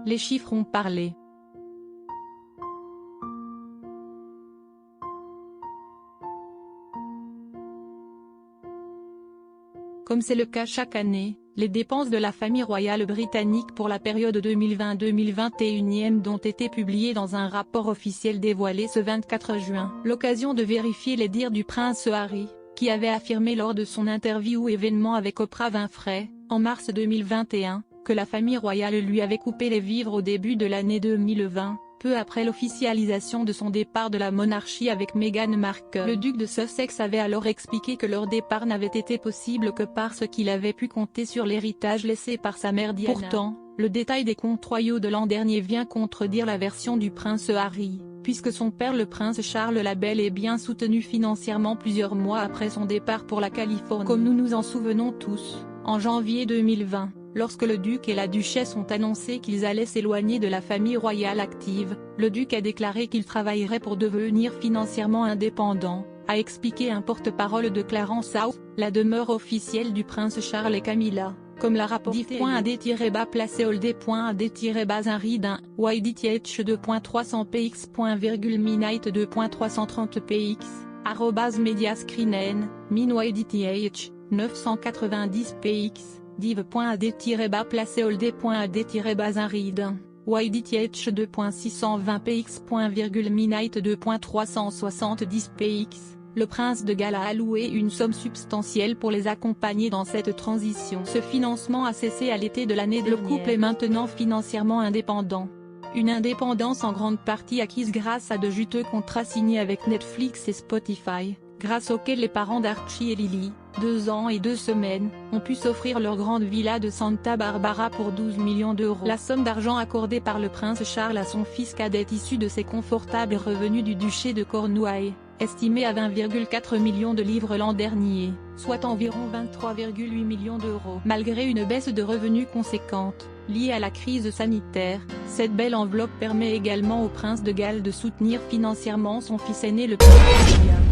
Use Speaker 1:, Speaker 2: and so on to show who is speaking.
Speaker 1: Les chiffres ont parlé. Comme c'est le cas chaque année, les dépenses de la famille royale britannique pour la période 2020-2021 ont été publiées dans un rapport officiel dévoilé ce 24 juin. L'occasion de vérifier les dires du prince Harry, qui avait affirmé lors de son interview événement avec Oprah Winfrey, en mars 2021, que la famille royale lui avait coupé les vivres au début de l'année 2020. Peu après l'officialisation de son départ de la monarchie avec Meghan Markle. Le duc de Sussex avait alors expliqué que leur départ n'avait été possible que parce qu'il avait pu compter sur l'héritage laissé par sa mère Diana. Pourtant, le détail des comptes royaux de l'an dernier vient contredire la version du prince Harry, puisque son père le prince Charles l'a bel et bien soutenu financièrement plusieurs mois après son départ pour la Californie. Comme nous nous en souvenons tous, en janvier 2020. Lorsque le duc et la duchesse ont annoncé qu'ils allaient s'éloigner de la famille royale active, le duc a déclaré qu'il travaillerait pour devenir financièrement indépendant, a expliqué un porte-parole de Clarence House, la demeure officielle du prince Charles et Camilla, comme l'a rapporté div.ad-placé-old.ad-un YDTH2.300px.midnight2.330px, @mediascreen min YDTH, 990px. div.ad-placé-old.ad-un YDTH 2.620px.midnight2.370px. Le prince de Galles a alloué une somme substantielle pour les accompagner dans cette transition. Ce financement a cessé à l'été de l'année dernière. Le couple est maintenant financièrement indépendant. Une indépendance en grande partie acquise grâce à de juteux contrats signés avec Netflix et Spotify, grâce auxquels les parents d'Archie et Lily, 2 ans et 2 semaines, ont pu s'offrir leur grande villa de Santa Barbara pour 12 millions d'euros. La somme d'argent accordée par le prince Charles à son fils cadet est issue de ses confortables revenus du duché de Cornouailles, estimés à 20,4 millions de livres l'an dernier, soit environ 23,8 millions d'euros. Malgré une baisse de revenus conséquente, liée à la crise sanitaire, cette belle enveloppe permet également au prince de Galles de soutenir financièrement son fils aîné le prince William.